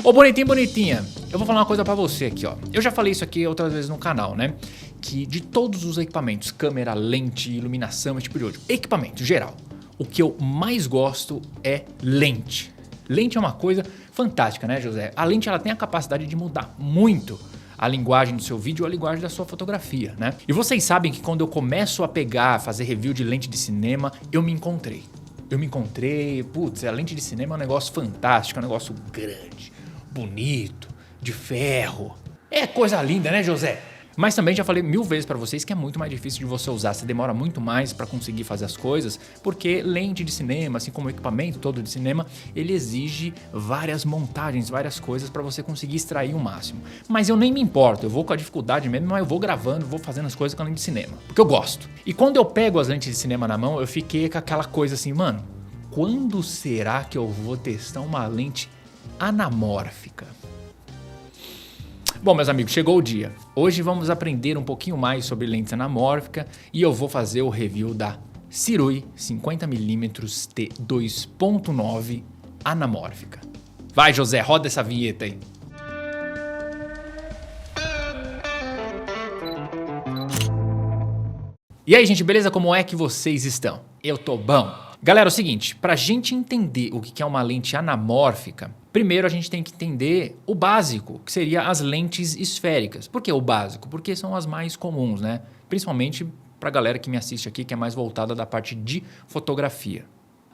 Ô bonitinho, bonitinha, eu vou falar uma coisa pra você aqui, ó. Eu já falei isso aqui outras vezes no canal, né? Que de todos os equipamentos, câmera, lente, iluminação, esse tipo de coisa, equipamento geral, o que eu mais gosto é lente. Lente é uma coisa fantástica, né, José? A lente ela tem a capacidade de mudar muito a linguagem do seu vídeo ou a linguagem da sua fotografia, né? E vocês sabem que quando eu começo a fazer review de lente de cinema, eu me encontrei. Putz, a lente de cinema é um negócio fantástico, é um negócio grande, bonito, de ferro. É coisa linda, né, José? Mas também já falei 1000 vezes pra vocês que é muito mais difícil de você usar, você demora muito mais pra conseguir fazer as coisas, porque lente de cinema, assim como o equipamento todo de cinema, ele exige várias montagens, várias coisas pra você conseguir extrair o máximo. Mas eu nem me importo, eu vou com a dificuldade mesmo, mas eu vou gravando, vou fazendo as coisas com a lente de cinema, porque eu gosto. E quando eu pego as lentes de cinema na mão, eu fiquei com aquela coisa assim, mano, quando será que eu vou testar uma lente anamórfica? Bom, meus amigos, chegou o dia. Hoje vamos aprender um pouquinho mais sobre lente anamórfica e eu vou fazer o review da Sirui 50mm T 2.9 anamórfica. Vai, José, roda essa vinheta aí. E aí, gente, beleza? Como é que vocês estão? Eu tô bom. Galera, é o seguinte, pra gente entender o que é uma lente anamórfica, primeiro a gente tem que entender o básico, que seria as lentes esféricas. Por que o básico? Porque são as mais comuns, né? Principalmente pra galera que me assiste aqui, que é mais voltada da parte de fotografia.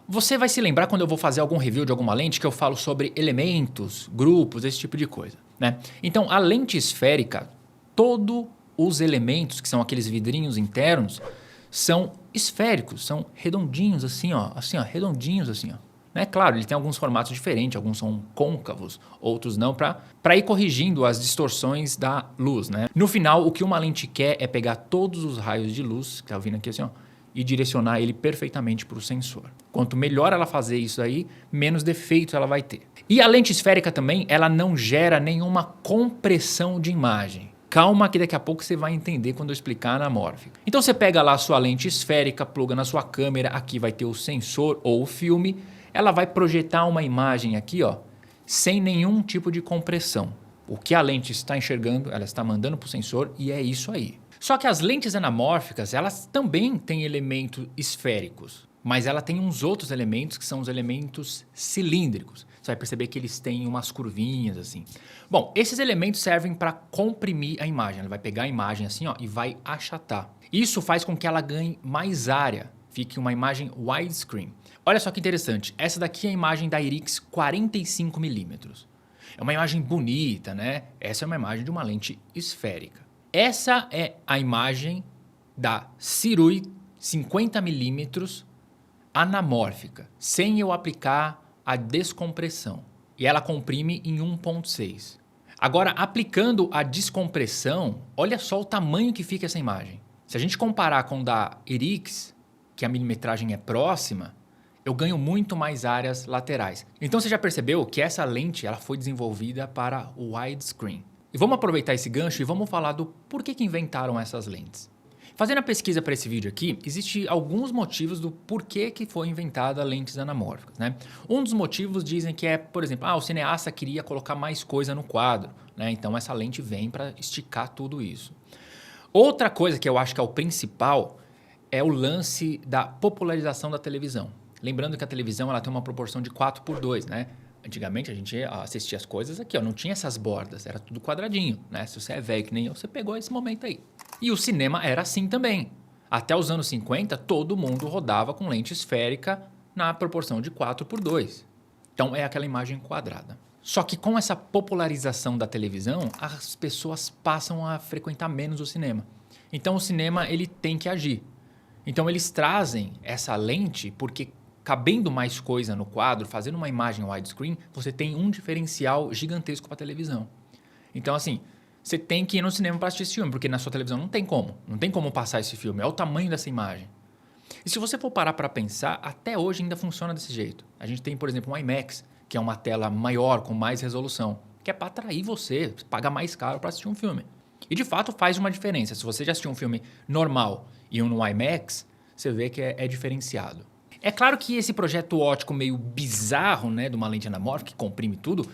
Você vai se lembrar quando eu vou fazer algum review de alguma lente que eu falo sobre elementos, grupos, esse tipo de coisa, né? Então, a lente esférica, todos os elementos, que são aqueles vidrinhos internos, são esféricos, são redondinhos assim, ó, redondinhos assim, ó. Né? Claro, ele tem alguns formatos diferentes, alguns são côncavos, outros não, para ir corrigindo as distorções da luz, né? No final, o que uma lente quer é pegar todos os raios de luz, que tá vindo aqui assim, ó, e direcionar ele perfeitamente para o sensor. Quanto melhor ela fazer isso aí, menos defeito ela vai ter. E a lente esférica também, ela não gera nenhuma compressão de imagem. Calma que daqui a pouco você vai entender quando eu explicar a anamórfica. Então você pega lá a sua lente esférica, pluga na sua câmera, aqui vai ter o sensor ou o filme, ela vai projetar uma imagem aqui, ó, sem nenhum tipo de compressão. O que a lente está enxergando, ela está mandando para o sensor e é isso aí. Só que as lentes anamórficas, elas também têm elementos esféricos, mas ela tem uns outros elementos que são os elementos cilíndricos. Você vai perceber que eles têm umas curvinhas assim. Bom, esses elementos servem para comprimir a imagem. Ela vai pegar a imagem assim, ó, e vai achatar. Isso faz com que ela ganhe mais área, fique uma imagem widescreen. Olha só que interessante, essa daqui é a imagem da IRIX 45mm. É uma imagem bonita, né? Essa é uma imagem de uma lente esférica. Essa é a imagem da Sirui 50mm anamórfica, sem eu aplicar a descompressão. E ela comprime em 1.6. Agora, aplicando a descompressão, olha só o tamanho que fica essa imagem. Se a gente comparar com da IRIX, que a milimetragem é próxima, eu ganho muito mais áreas laterais. Então você já percebeu que essa lente ela foi desenvolvida para o widescreen. E vamos aproveitar esse gancho e vamos falar do porquê que inventaram essas lentes. Fazendo a pesquisa para esse vídeo aqui, existem alguns motivos do porquê que foi inventada lentes anamórficas, né? Um dos motivos dizem que é, por exemplo, o cineasta queria colocar mais coisa no quadro, né? Então essa lente vem para esticar tudo isso. Outra coisa que eu acho que é o principal é o lance da popularização da televisão. Lembrando que a televisão ela tem uma proporção de 4:2, né? Antigamente a gente assistia as coisas aqui, ó, não tinha essas bordas, era tudo quadradinho, né? Se você é velho que nem eu, você pegou esse momento aí. E o cinema era assim também. Até os anos 50, todo mundo rodava com lente esférica na proporção de 4:2. Então é aquela imagem quadrada. Só que com essa popularização da televisão, as pessoas passam a frequentar menos o cinema. Então o cinema ele tem que agir. Então eles trazem essa lente porque cabendo mais coisa no quadro, fazendo uma imagem widescreen, você tem um diferencial gigantesco para a televisão. Então assim, você tem que ir no cinema para assistir esse filme, porque na sua televisão não tem como passar esse filme, é o tamanho dessa imagem. E se você for parar para pensar, até hoje ainda funciona desse jeito. A gente tem, por exemplo, um IMAX, que é uma tela maior, com mais resolução, que é para atrair você pagar mais caro para assistir um filme. E de fato faz uma diferença. Se você já assistiu um filme normal e um no IMAX, você vê que é diferenciado. É claro que esse projeto óptico meio bizarro, né, de uma lente anamórfica que comprime tudo,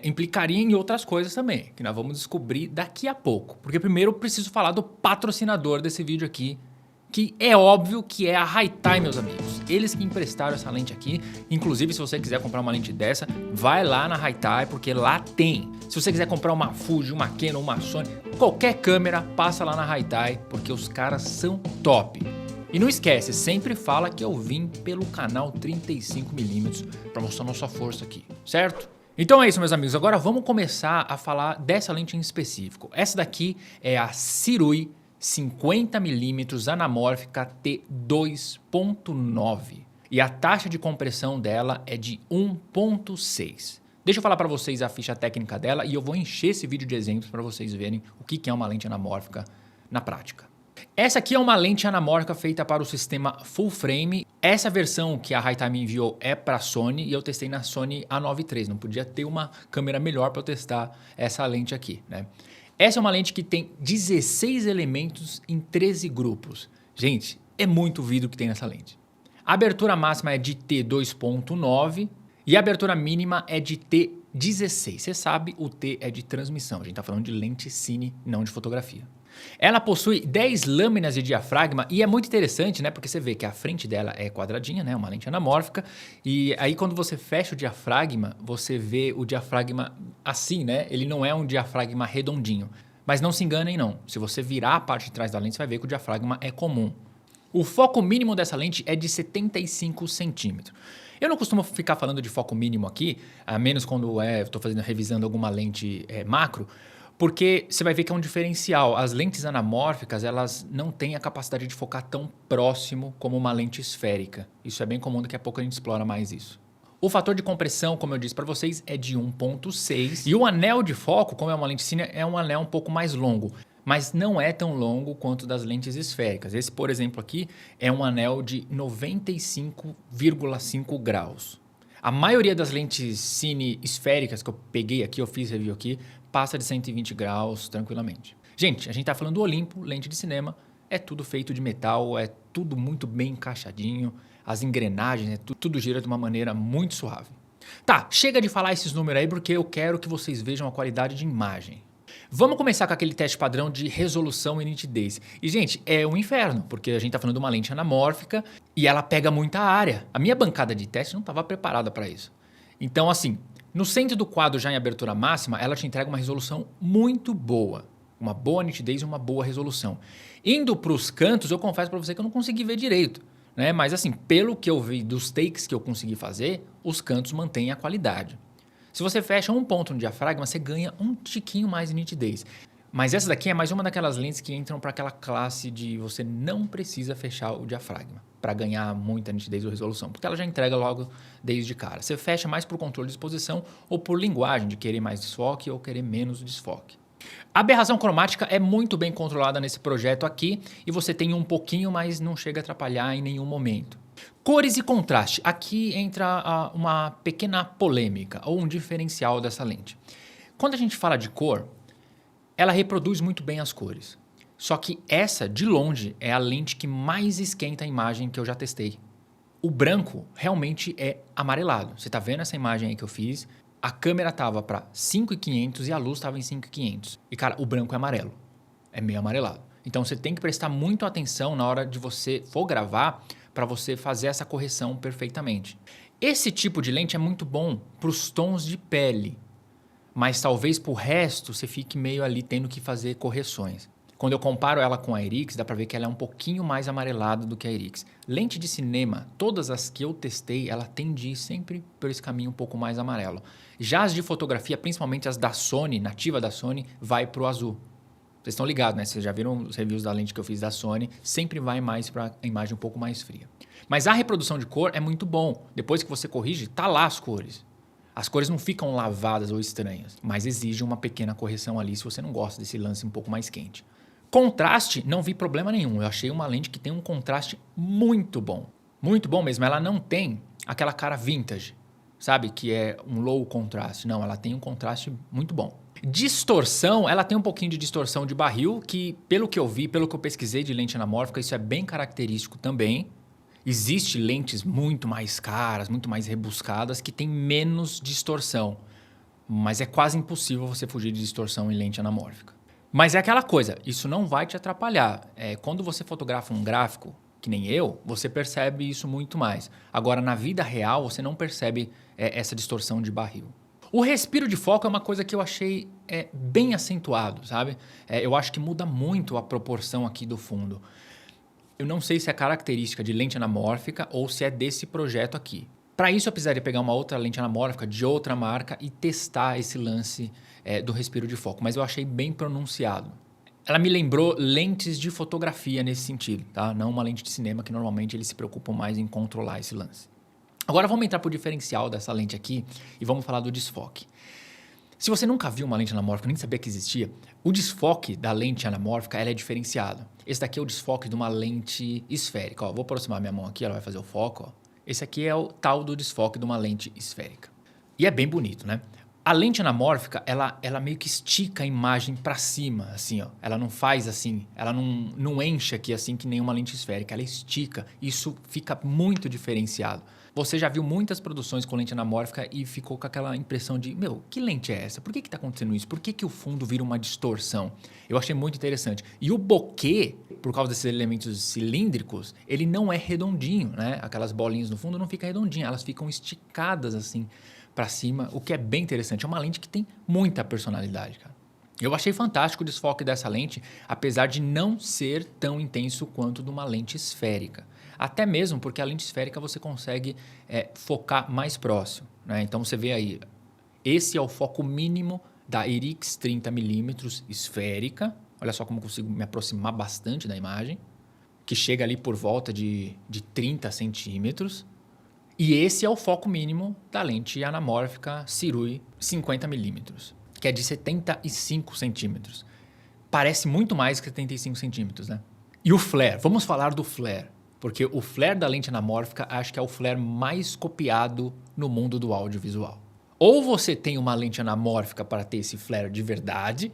implicaria em outras coisas também, que nós vamos descobrir daqui a pouco. Porque primeiro eu preciso falar do patrocinador desse vídeo aqui, que é óbvio que é a High-Tie, meus amigos. Eles que emprestaram essa lente aqui. Inclusive, se você quiser comprar uma lente dessa, vai lá na High-Tie, porque lá tem. Se você quiser comprar uma Fuji, uma Canon, uma Sony, qualquer câmera, passa lá na High-Tie, porque os caras são top. E não esquece, sempre fala que eu vim pelo canal 35mm para mostrar nossa força aqui, certo? Então é isso, meus amigos. Agora vamos começar a falar dessa lente em específico. Essa daqui é a Sirui 50mm anamórfica T2.9 e a taxa de compressão dela é de 1.6. Deixa eu falar para vocês a ficha técnica dela e eu vou encher esse vídeo de exemplos para vocês verem o que é uma lente anamórfica na prática. Essa aqui é uma lente anamórfica feita para o sistema full frame. Essa versão que a High-Tie me enviou é para a Sony e eu testei na Sony A9 III. Não podia ter uma câmera melhor para eu testar essa lente aqui, né? Essa é uma lente que tem 16 elementos em 13 grupos. Gente, é muito vidro que tem nessa lente. A abertura máxima é de T2.9 e a abertura mínima é de T16. Você sabe, o T é de transmissão. A gente está falando de lente cine, não de fotografia. Ela possui 10 lâminas de diafragma e é muito interessante, né? Porque você vê que a frente dela é quadradinha, né? Uma lente anamórfica. E aí quando você fecha o diafragma, você vê o diafragma assim, né? Ele não é um diafragma redondinho. Mas não se enganem não. Se você virar a parte de trás da lente, você vai ver que o diafragma é comum. O foco mínimo dessa lente é de 75 centímetros. Eu não costumo ficar falando de foco mínimo aqui, a menos quando estou revisando alguma lente macro, porque você vai ver que é um diferencial. As lentes anamórficas, elas não têm a capacidade de focar tão próximo como uma lente esférica. Isso é bem comum, daqui a pouco a gente explora mais isso. O fator de compressão, como eu disse para vocês, é de 1.6. E o anel de foco, como é uma lente cine, é um anel um pouco mais longo. Mas não é tão longo quanto das lentes esféricas. Esse, por exemplo, aqui é um anel de 95,5 graus. A maioria das lentes cine esféricas que eu peguei aqui, eu fiz review aqui, passa de 120 graus tranquilamente. Gente, a gente tá falando do Olimpo, lente de cinema, é tudo feito de metal, é tudo muito bem encaixadinho, as engrenagens, tudo gira de uma maneira muito suave. Tá, chega de falar esses números aí porque eu quero que vocês vejam a qualidade de imagem. Vamos começar com aquele teste padrão de resolução e nitidez. E, gente, é um inferno, porque a gente tá falando de uma lente anamórfica e ela pega muita área. A minha bancada de teste não estava preparada para isso. Então, assim, no centro do quadro, já em abertura máxima, ela te entrega uma resolução muito boa. Uma boa nitidez e uma boa resolução. Indo para os cantos, eu confesso para você que eu não consegui ver direito, né? Mas, assim, pelo que eu vi dos takes que eu consegui fazer, os cantos mantêm a qualidade. Se você fecha um ponto no diafragma, você ganha um tiquinho mais de nitidez. Mas essa daqui é mais uma daquelas lentes que entram para aquela classe de você não precisa fechar o diafragma para ganhar muita nitidez ou resolução, porque ela já entrega logo desde cara. Você fecha mais por controle de exposição ou por linguagem, de querer mais desfoque ou querer menos desfoque. A aberração cromática é muito bem controlada nesse projeto aqui e você tem um pouquinho, mas não chega a atrapalhar em nenhum momento. Cores e contraste. Aqui entra uma pequena polêmica ou um diferencial dessa lente. Quando a gente fala de cor, ela reproduz muito bem as cores. Só que essa, de longe, é a lente que mais esquenta a imagem que eu já testei. O branco realmente é amarelado. Você está vendo essa imagem aí que eu fiz? A câmera estava para 5.500 e a luz estava em 5.500. E, cara, o branco é amarelo. É meio amarelado. Então, você tem que prestar muito atenção na hora de você for gravar para você fazer essa correção perfeitamente. Esse tipo de lente é muito bom para os tons de pele, mas talvez para o resto você fique meio ali tendo que fazer correções. Quando eu comparo ela com a Irix, dá para ver que ela é um pouquinho mais amarelada do que a Irix. Lente de cinema, todas as que eu testei, ela tende a ir sempre por esse caminho um pouco mais amarelo. Já as de fotografia, principalmente as da Sony, nativa da Sony, vai para o azul. Vocês estão ligados, né? Vocês já viram os reviews da lente que eu fiz da Sony, sempre vai mais para a imagem um pouco mais fria. Mas a reprodução de cor é muito bom. Depois que você corrige, tá lá as cores. As cores não ficam lavadas ou estranhas, mas exige uma pequena correção ali se você não gosta desse lance um pouco mais quente. Contraste, não vi problema nenhum. Eu achei uma lente que tem um contraste muito bom. Muito bom mesmo. Ela não tem aquela cara vintage, sabe? Que é um low contraste. Não, ela tem um contraste muito bom. Distorção, ela tem um pouquinho de distorção de barril, que pelo que eu vi, pelo que eu pesquisei de lente anamórfica, isso é bem característico também. Existem lentes muito mais caras, muito mais rebuscadas, que têm menos distorção. Mas é quase impossível você fugir de distorção em lente anamórfica. Mas é aquela coisa, isso não vai te atrapalhar. Quando você fotografa um gráfico, que nem eu, você percebe isso muito mais. Agora, na vida real, você não percebe essa distorção de barril. O respiro de foco é uma coisa que eu achei bem acentuado, sabe? Eu acho que muda muito a proporção aqui do fundo. Eu não sei se é característica de lente anamórfica ou se é desse projeto aqui. Para isso, eu precisaria pegar uma outra lente anamórfica de outra marca e testar esse lance do respiro de foco. Mas eu achei bem pronunciado. Ela me lembrou lentes de fotografia nesse sentido, tá? Não uma lente de cinema, que normalmente eles se preocupam mais em controlar esse lance. Agora vamos entrar para o diferencial dessa lente aqui e vamos falar do desfoque. Se você nunca viu uma lente anamórfica, nem sabia que existia, o desfoque da lente anamórfica ela é diferenciado. Esse daqui é o desfoque de uma lente esférica. Ó, vou aproximar minha mão aqui, ela vai fazer o foco. Ó. Esse aqui é o tal do desfoque de uma lente esférica. E é bem bonito, né? A lente anamórfica, ela meio que estica a imagem para cima, assim, ó. Ela não faz assim, ela não enche aqui assim que nem uma lente esférica, ela estica. Isso fica muito diferenciado. Você já viu muitas produções com lente anamórfica e ficou com aquela impressão de, meu, que lente é essa? Por que está acontecendo isso? Por que o fundo vira uma distorção? Eu achei muito interessante. E o bokeh, por causa desses elementos cilíndricos, ele não é redondinho, né? Aquelas bolinhas no fundo não ficam redondinhas, elas ficam esticadas assim para cima, o que é bem interessante. É uma lente que tem muita personalidade, cara. Eu achei fantástico o desfoque dessa lente, apesar de não ser tão intenso quanto de uma lente esférica. Até mesmo porque a lente esférica você consegue focar mais próximo, né? Então você vê aí, esse é o foco mínimo da IRIX 30mm esférica. Olha só como eu consigo me aproximar bastante da imagem, que chega ali por volta de 30 centímetros. E esse é o foco mínimo da lente anamórfica Sirui 50mm, que é de 75 centímetros. Parece muito mais que 75 centímetros, né? E o flare, vamos falar do flare. Porque o flare da lente anamórfica acho que é o flare mais copiado no mundo do audiovisual. Ou você tem uma lente anamórfica para ter esse flare de verdade,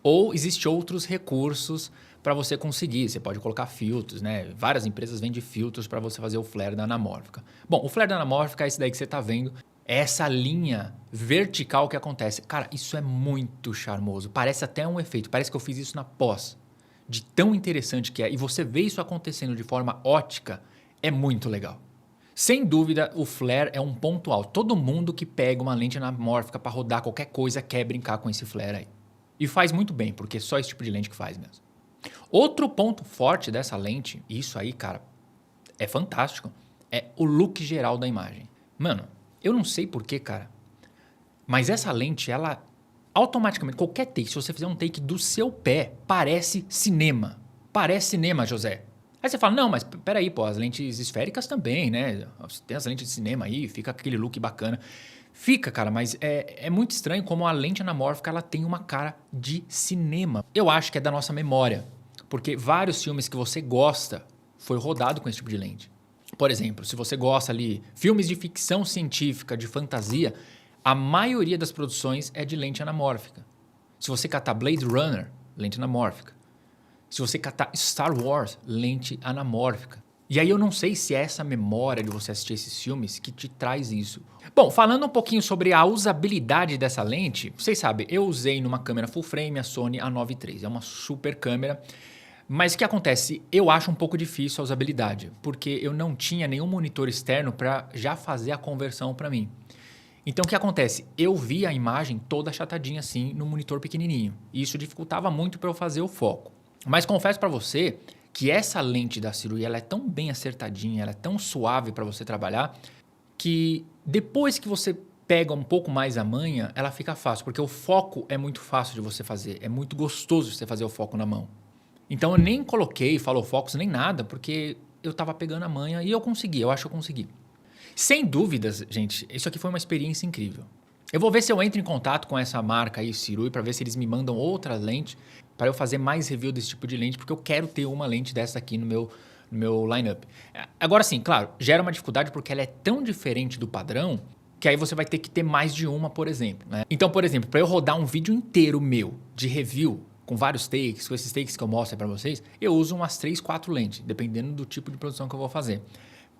ou existem outros recursos para você conseguir. Você pode colocar filtros, né? Várias empresas vendem filtros para você fazer o flare da anamórfica. Bom, o flare da anamórfica é esse daí que você está vendo. É essa linha vertical que acontece. Cara, isso é muito charmoso. Parece até um efeito. Parece que eu fiz isso na pós. De tão interessante que é, e você vê isso acontecendo de forma ótica, é muito legal. Sem dúvida, o flare é um ponto alto. Todo mundo que pega uma lente anamórfica para rodar qualquer coisa quer brincar com esse flare aí. E faz muito bem, porque é só esse tipo de lente que faz mesmo. Outro ponto forte dessa lente, e isso aí, cara, é fantástico, é o look geral da imagem. Mano, eu não sei porquê, cara, mas essa lente, ela... automaticamente, qualquer take, se você fizer um take do seu pé, parece cinema. Parece cinema, José. Aí você fala, não, mas peraí, pô, as lentes esféricas também, né? Tem as lentes de cinema aí, fica aquele look bacana. Fica, cara, mas é muito estranho como a lente anamórfica ela tem uma cara de cinema. Eu acho que é da nossa memória, porque vários filmes que você gosta foi rodado com esse tipo de lente. Por exemplo, se você gosta ali, filmes de ficção científica, de fantasia, a maioria das produções é de lente anamórfica. Se você catar Blade Runner, lente anamórfica. Se você catar Star Wars, lente anamórfica. E aí eu não sei se é essa memória de você assistir esses filmes que te traz isso. Bom, falando um pouquinho sobre a usabilidade dessa lente, vocês sabem, eu usei numa câmera full frame a Sony A9 III. É uma super câmera. Mas o que acontece? Eu acho um pouco difícil a usabilidade, porque eu não tinha nenhum monitor externo para já fazer a conversão para mim. Então, o que acontece? Eu vi a imagem toda achatadinha assim no monitor pequenininho. E isso dificultava muito para eu fazer o foco. Mas confesso para você que essa lente da Sirui ela é tão bem acertadinha, ela é tão suave para você trabalhar, que depois que você pega um pouco mais a manha, ela fica fácil. Porque o foco é muito fácil de você fazer. É muito gostoso você fazer o foco na mão. Então, eu nem coloquei Follow Focus nem nada, porque eu estava pegando a manha e eu consegui. Eu acho que eu consegui. Sem dúvidas, gente, isso aqui foi uma experiência incrível. Eu vou ver se eu entro em contato com essa marca aí, Sirui, para ver se eles me mandam outra lente para eu fazer mais review desse tipo de lente, porque eu quero ter uma lente dessa aqui no meu lineup. Agora sim, claro, gera uma dificuldade porque ela é tão diferente do padrão que aí você vai ter que ter mais de uma, por exemplo, né? Então, por exemplo, para eu rodar um vídeo inteiro meu de review, com vários takes, com esses takes que eu mostro para vocês, eu uso umas 3, 4 lentes, dependendo do tipo de produção que eu vou fazer.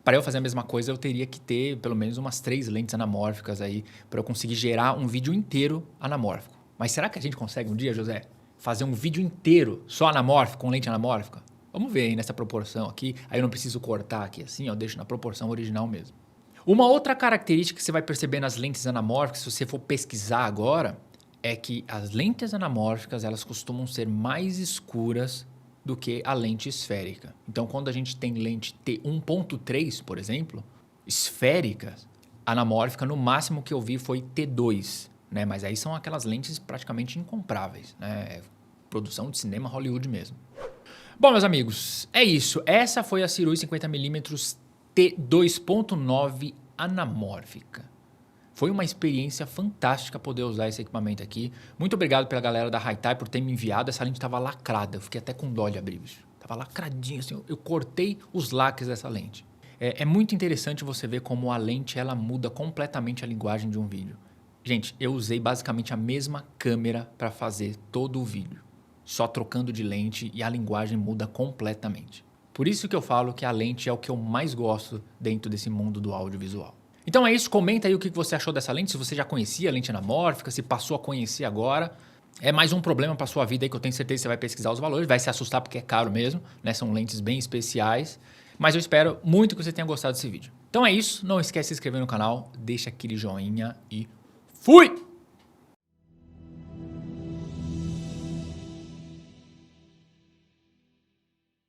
Para eu fazer a mesma coisa, eu teria que ter pelo menos umas 3 lentes anamórficas aí para eu conseguir gerar um vídeo inteiro anamórfico. Mas será que a gente consegue um dia, José, fazer um vídeo inteiro só anamórfico, com lente anamórfica? Vamos ver aí nessa proporção aqui. Aí eu não preciso cortar aqui assim, eu deixo na proporção original mesmo. Uma outra característica que você vai perceber nas lentes anamórficas, se você for pesquisar agora, é que as lentes anamórficas elas costumam ser mais escuras do que a lente esférica. Então, quando a gente tem lente T1.3, por exemplo, esférica, anamórfica, no máximo que eu vi foi T2, né? Mas aí são aquelas lentes praticamente incompráveis, né? Produção de cinema Hollywood mesmo. Bom, meus amigos, é isso. Essa foi a Sirui 50mm T2.9 anamórfica. Foi uma experiência fantástica poder usar esse equipamento aqui. Muito obrigado pela galera da Haitai por ter me enviado. Essa lente estava lacrada. Eu fiquei até com dó de abrir, bicho. Tava lacradinho, assim. Eu cortei os lacres dessa lente. É muito interessante você ver como a lente ela muda completamente a linguagem de um vídeo. Gente, eu usei basicamente a mesma câmera para fazer todo o vídeo. Só trocando de lente e a linguagem muda completamente. Por isso que eu falo que a lente é o que eu mais gosto dentro desse mundo do audiovisual. Então é isso, comenta aí o que você achou dessa lente, se você já conhecia a lente anamórfica, se passou a conhecer agora. É mais um problema para sua vida aí que eu tenho certeza que você vai pesquisar os valores, vai se assustar porque é caro mesmo, né? São lentes bem especiais, mas eu espero muito que você tenha gostado desse vídeo. Então é isso, não esquece de se inscrever no canal, deixa aquele joinha e fui!